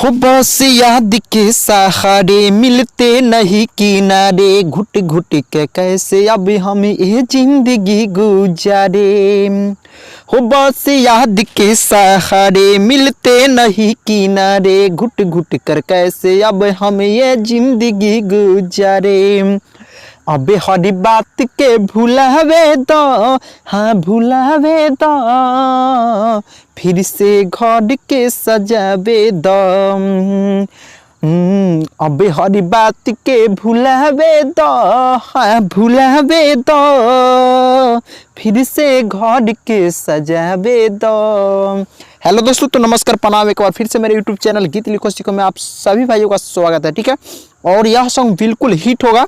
हो बस याद के सहारे मिलते नहीं किनारे, घुट घुट के कैसे अब हम ये जिंदगी गुजारे। हो बस याद के सहारे मिलते नहीं किनारे, घुट घुट कर कैसे अब हम ये जिंदगी गुजारे। अबे हरी बात के भुलावे दो, हाँ भुलावे दो, फिर से घर के सजावे दो। अबे हरी बात के भुलावे दो, हाँ भुलावे दो, फिर से घर के सजावे दो। हेलो दोस्तों, तो नमस्कार प्रणाम एक बार फिर से मेरे यूट्यूब चैनल गीत लिखो सीखो में आप सभी भाइयों का स्वागत है। ठीक है, और यह सॉन्ग बिल्कुल हिट होगा,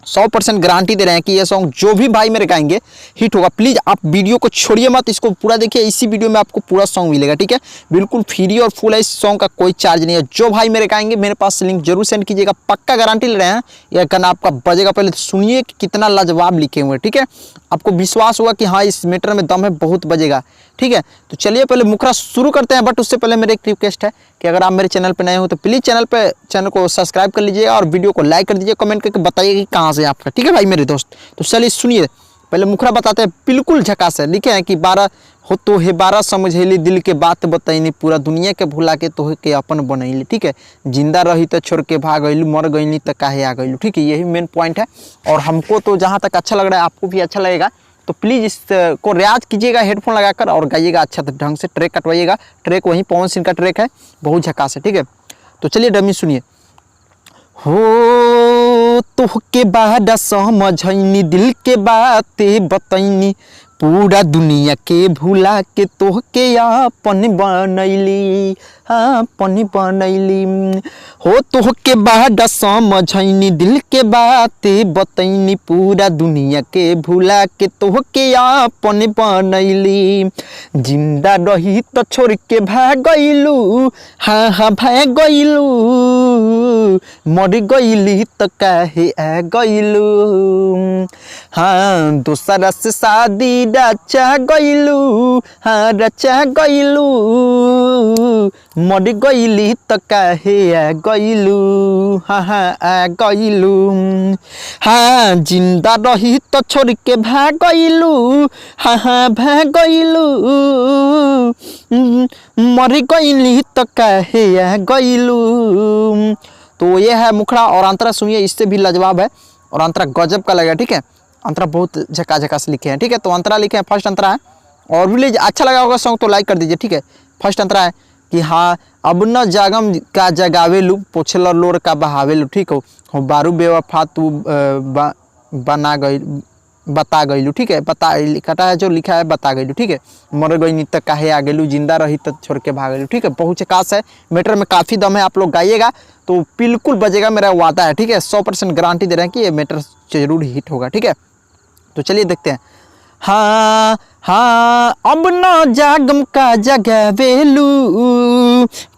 100% गारंटी दे रहे हैं कि ये सॉन्ग जो भी भाई मेरे गाएंगे हिट होगा। प्लीज़ आप वीडियो को छोड़िए मत, इसको पूरा देखिए। इसी वीडियो में आपको पूरा सॉन्ग मिलेगा। ठीक है, बिल्कुल फ्री और फुल है, इस सॉन्ग का कोई चार्ज नहीं है। जो भाई मेरे गाएंगे मेरे पास लिंक जरूर सेंड कीजिएगा, पक्का गारंटी ले रहे हैं यह गाना आपका बजेगा। पहले तो सुनिए कि कितना लाजवाब लिखे हुए हैं। ठीक है, आपको विश्वास होगा कि हाँ इस मैटर में दम है, बहुत बजेगा। ठीक है, तो चलिए पहले मुखरा शुरू करते हैं। बट उससे पहले मेरे एक रिक्वेस्ट है कि अगर आप मेरे चैनल पर नए हो तो प्लीज़ चैनल को सब्सक्राइब कर लीजिए और वीडियो को लाइक कर दीजिए, कमेंट करके बताइए कि कहाँ से आपका। ठीक है भाई मेरे दोस्त, तो चलिए सुनिए। पहले मुखरा बताते हैं, बिल्कुल झकास है। लिखे हैं कि 12 हो तो है 12 समझेली, दिल के बात बताइनी, पूरा दुनिया के भुला के तोहे के अपन बनैली। ठीक है, जिंदा रही तो छोड़ के भाग गईलू, मर गईली तो काहे आ गईलू। ठीक है, यही मेन पॉइंट है। और हमको तो जहाँ तक अच्छा लग रहा है आपको भी अच्छा लगेगा, तो प्लीज़ इसको रियाज कीजिएगा हेडफोन लगाकर और गाइएगा अच्छा ढंग से। ट्रैक कटवाइएगा, ट्रैक वहीं पवन सिंह का ट्रैक है, बहुत झकास है। ठीक है, तो चलिए डमी सुनिए। हो तोहके बाद समझैनी, दिल के बातें बतैनी, पूरा दुनिया के भुला के तोहके अपन बनैली, अपन बनैली। हो तोहके बाद समझैनी, दिल के बातें बतैनी, पूरा दुनिया के भुला के तोहके अपन बनैली। जिंदा रही तो छोड़ के भाग गईलू, हाँ हाँ भाग गईलू, मर गईली तो काहे आ गईलू। हाँ दूसरा से शादी रचा गईलू, हाँ रचा गईलू, मर गईली तो काहे आ गईलू, हाँ हाँ आ गईलू। हाँ जिंदा रही तो छोड़ के भाग गईलू, हाँ हाँ भाग गईलू, मर गईली तो काहे आ गईलू। तो ये है मुखड़ा, और अंतरा सुनिए, इससे भी लाजवाब है और अंतरा गजब का लगेगा। ठीक है, अंतरा बहुत झका से लिखे हैं। ठीक है, तो अंतरा लिखे हैं, फर्स्ट अंतरा है। और भी अच्छा लगा होगा सॉन्ग तो लाइक कर दीजिए। ठीक है, फर्स्ट अंतरा है कि हाँ अब न जागम का जगावेलू, पोछल लोर का बहावेलू। ठीक हो बारू बेवफा तू बना गई बता गईलू। ठीक है, बता कटा है जो लिखा है बता गईलू। ठीक है, मर गई तक काहे आ गईलू, जिंदा रही तक छोड़ के भाग गईलू। ठीक है, बहुत झकास है, मैटर में काफ़ी दम है। आप लोग गाइएगा तो बिल्कुल बजेगा, मेरा वादा है। ठीक है, 100% गारंटी दे रहे हैं कि ये मैटर जरूर हिट होगा। ठीक है, तो चलिए देखते हैं। हाँ हाँ अब न जागम का जगावेलू,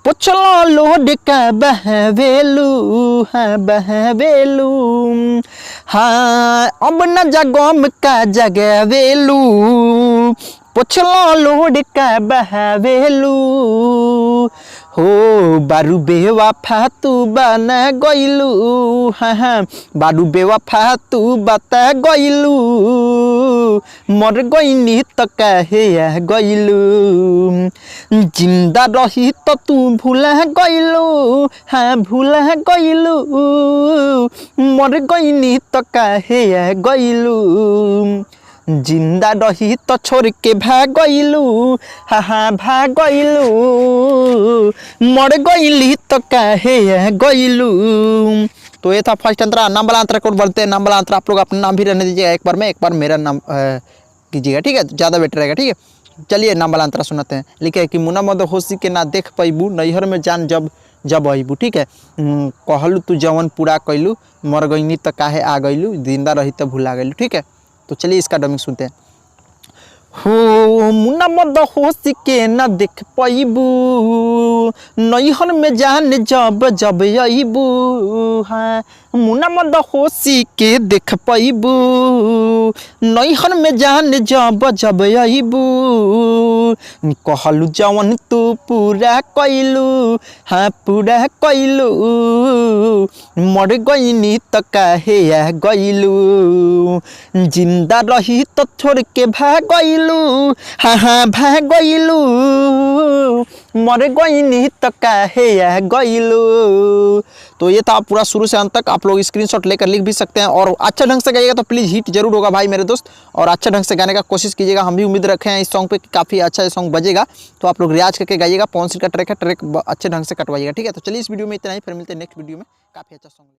पोछलो लोड का बहावेलू, हाँ बहावेलू। हाँ अब न जागम का जगावेलू, पोछलो लोड का बहावेलू। हो बारू बेवफा तू बना गईलू, हाँ हाँ बारू बेवफा तू बता गईलू, मर गईनी तो काहे आ गईलू। जिंदा रही तो तू भूला गईलू, हाँ भूला गईलू, मर गईनी तो काहे आ गईलू। जिंदा रही तो छोड़ के भाग गईलू, हाँ हाँ भाग गईलू, मर गईली तो काहे आ गईलू। तो ये था फर्स्ट अंतरा। नाम वाला अंतरा को बढ़ते हैं। नाम वाला अंतरा आप लोग अपना नाम भी रहने दीजिएगा, एक बार में एक बार मेरा नाम कीजिएगा। ठीक है, ज़्यादा बेटर रहेगा। ठीक है, चलिए नाम वाला अंतरा सुनाते हैं। लिखे है कि मुना मद होशी के ना देख पैबू, नैहर में जान जब जब अबू। ठीक है, कहलू तू जवन पूरा कैलू, मर गईनी तो काहे आ गईलू, जिंदा रही तो भुला गईलू। ठीक है, तो चलिए इसका डमिंग सुनते हैं। हो मुन्ना मद होशी के न देख पैबू नैहर में जान जब जब अबू हाँ मुन्ना मद होशी के देख पैबू नैहर में जान जब जब अबू कहलू जवन तू पूरा कैलू हाँ पूरा कैलू मर गईनी तो काहे गईलू जिंदा रही तो छोड़ के भाग गईलू हाँ हाँ भाग गईलू मर गईनी तो काहे गईलू। तो ये था पूरा शुरू से अंत तक, आप लोग स्क्रीनशॉट लेकर लिख भी सकते हैं और अच्छा ढंग से गाइएगा तो प्लीज़ हिट जरूर होगा भाई मेरे दोस्त, और अच्छा ढंग से गाने का कोशिश कीजिएगा। हम भी उम्मीद रखे हैं इस सॉन्ग पे कि काफ़ी अच्छा ये सॉन्ग बजेगा, तो आप लोग रियाज करके गाइएगा। पवन सिंह का ट्रैक है, ट्रैक अच्छे ढंग से कटवाइएगा, ठीक है। तो चलिए इस वीडियो में इतना ही, फिर मिलते हैं नेक्स्ट वीडियो में काफ़ी अच्छा सॉन्ग।